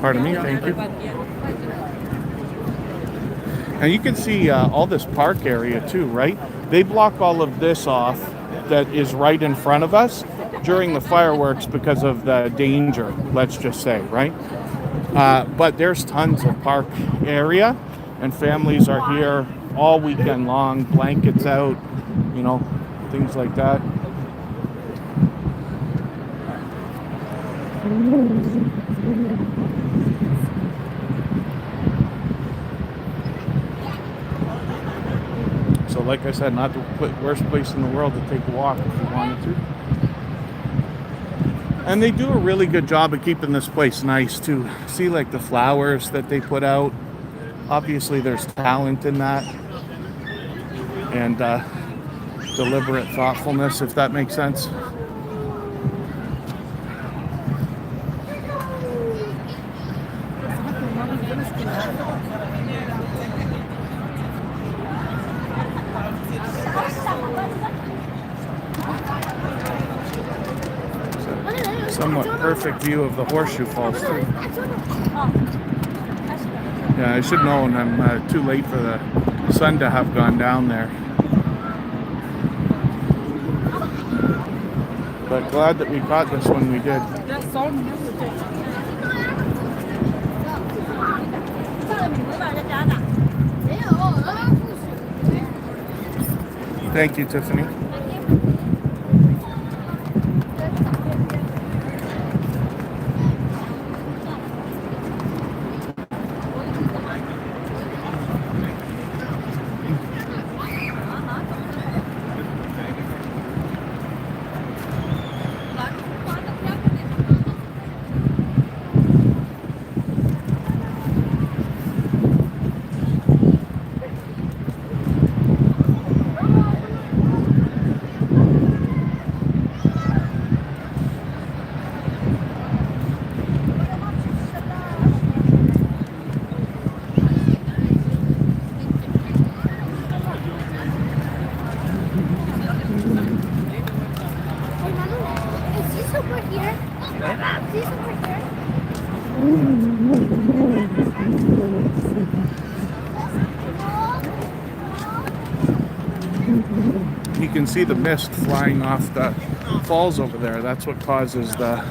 Pardon me, thank you. And you can see all this park area too, right? They block all of this off that is right in front of us during the fireworks because of the danger, let's just say, right? But there's tons of park area, and families are here all weekend long, blankets out, you know, things like that. So like I said, not the worst place in the world to take a walk if you wanted to. And they do a really good job of keeping this place nice too. See, like the flowers that they put out. Obviously there's talent in that. And deliberate thoughtfulness, if that makes sense. Somewhat perfect view of the Horseshoe Falls too. Yeah, I should have known I'm too late for the sun to have gone down there. But glad that we caught this when we did. Thank you, Tiffany. You can see the mist flying off the falls over there. That's what causes the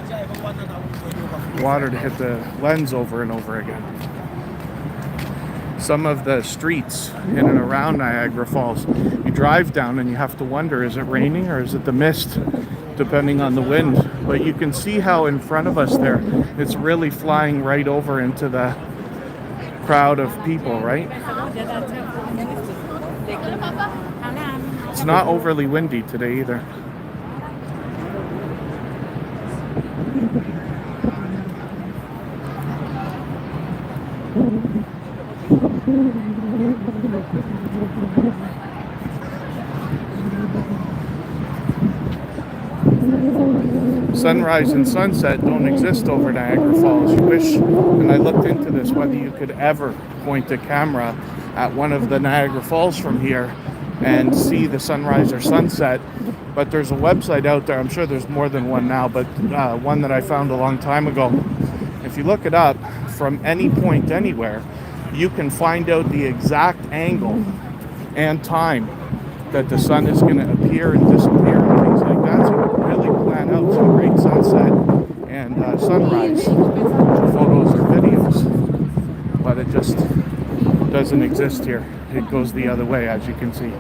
water to hit the lens over and over again. Some of the streets in and around Niagara Falls, you drive down and you have to wonder, is it raining or is it the mist, depending on the wind? But you can see how in front of us there, it's really flying right over into the crowd of people, right? It's not overly windy today either. Sunrise and sunset don't exist over Niagara Falls. You wish, and I looked into this, whether you could ever point a camera at one of the Niagara Falls from here and see the sunrise or sunset. But there's a website out there, I'm sure there's more than one now, but one that I found a long time ago. If you look it up, from any point anywhere, you can find out the exact angle and time that the sun is going to appear and disappear and things like that. So you can really plan out some great sunset and sunrise photos or videos. But it just doesn't exist here. It goes the other way, as you can see.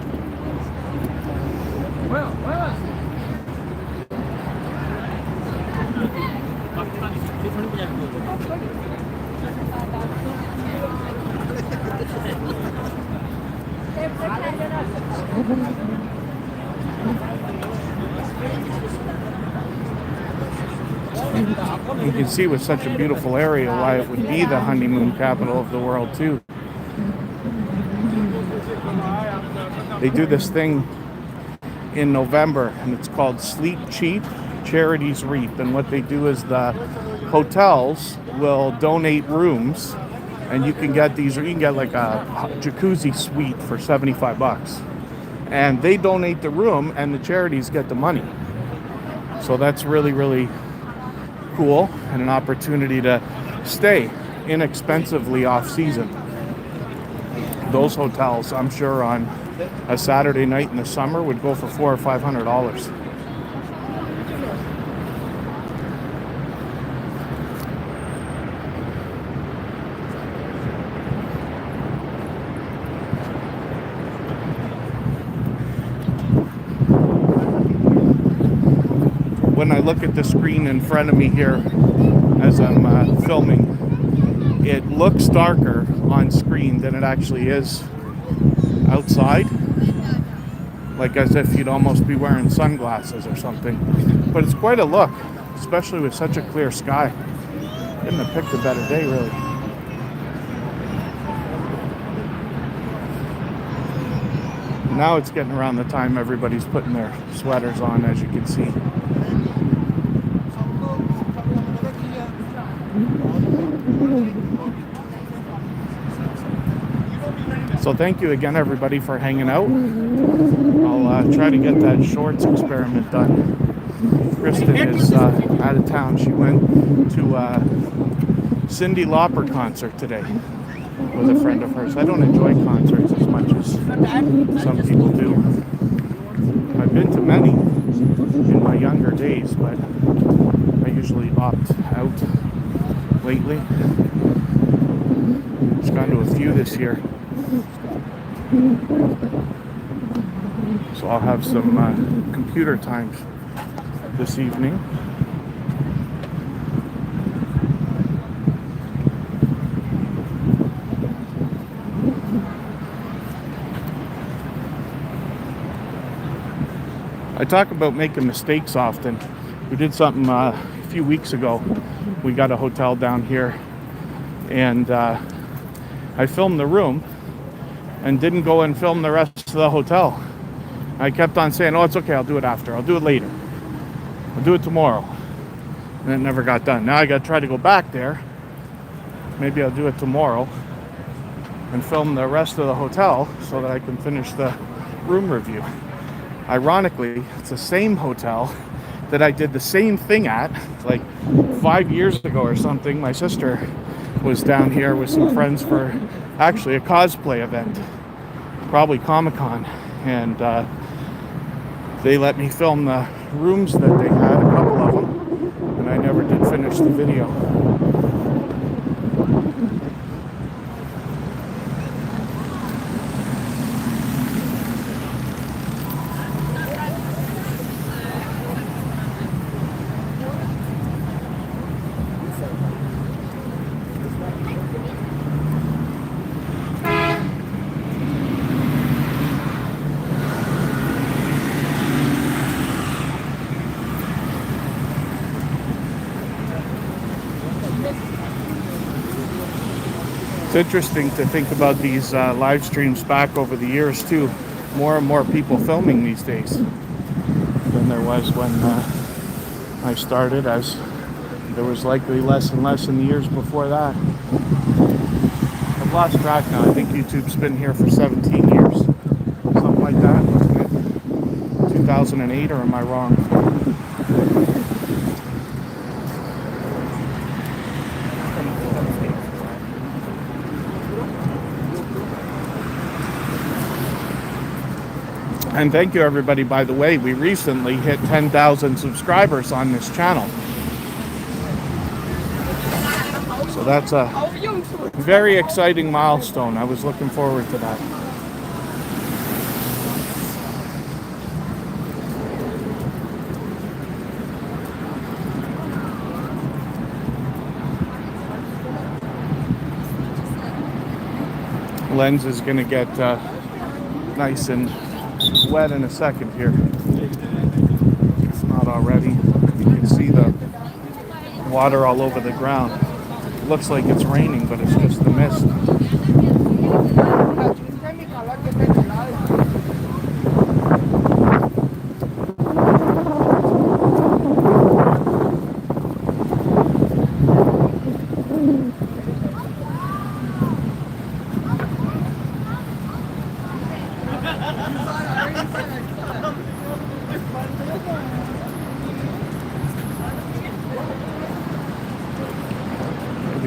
You can see with such a beautiful area why it would be the honeymoon capital of the world too. They do this thing in November and it's called Sleep Cheap Charities Reap, and what they do is the hotels will donate rooms and you can get these, or you can get like a jacuzzi suite for 75 bucks, and they donate the room and the charities get the money. So that's really cool and an opportunity to stay inexpensively off season. Those hotels, I'm sure, on a Saturday night in the summer would go for $400 or $500. When I look at the screen in front of me here as I'm filming, it looks darker on screen than it actually is outside, like as if you'd almost be wearing sunglasses or something. But it's quite a look, especially with such a clear sky. Couldn't have picked a better day, really. Now it's getting around the time everybody's putting their sweaters on, as you can see. So thank you again, everybody, for hanging out. I'll try to get that shorts experiment done. Kristen is out of town. She went to a Cyndi Lauper concert today with a friend of hers. I don't enjoy concerts as much as some people do. I've been to many in my younger days, but I usually opt out lately. Just gone to a few this year. So I'll have some computer time this evening. I talk about making mistakes often. We did something a few weeks ago. We got a hotel down here and I filmed the room and didn't go and film the rest of the hotel. I kept on saying, oh, it's okay, I'll do it after. I'll do it later. I'll do it tomorrow. And it never got done. Now I got to try to go back there. Maybe I'll do it tomorrow and film the rest of the hotel so that I can finish the room review. Ironically, it's the same hotel that I did the same thing at like 5 years ago or something. My sister was down here with some friends for actually a cosplay event, probably Comic-Con, and they let me film the rooms that they had, a couple of them, and I never did finish the video. It's interesting to think about these live streams back over the years too. More and more people filming these days than there was when I started, as there was likely less and less in the years before that. I've lost track now. I think YouTube's been here for 17 years. Something like that, wasn't it? 2008, or am I wrong? And thank you everybody, by the way, we recently hit 10,000 subscribers on this channel. So that's a very exciting milestone. I was looking forward to that. Lens is going to get nice and wet in a second here. It's not already. You can see the water all over the ground. It looks like it's raining, but it's just the mist.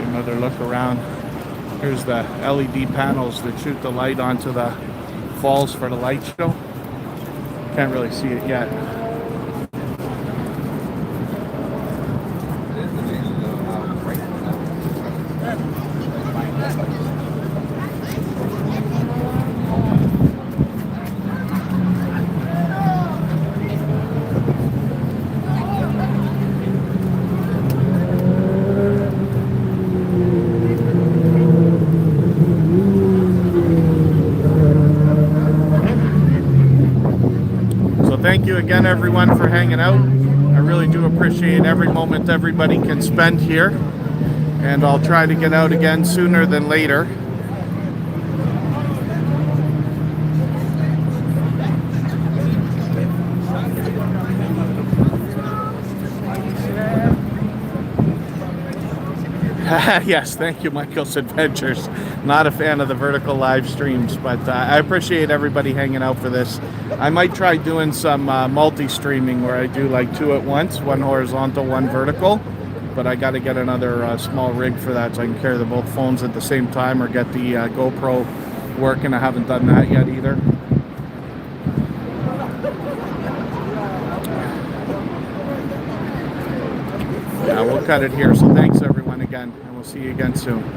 Another look around. Here's the LED panels that shoot the light onto the falls for the light show. Can't really see it yet. Thank you again, everyone, for hanging out. I really do appreciate every moment everybody can spend here, and I'll try to get out again sooner than later. Yes, thank you, Michael's Adventures. Not a fan of the vertical live streams, but I appreciate everybody hanging out for this. I might try doing some multi-streaming where I do like two at once, one horizontal, one vertical, but I got to get another small rig for that so I can carry both phones at the same time, or get the GoPro working. I haven't done that yet either. Yeah, we'll cut it here. So thanks everyone again, and we'll see you again soon.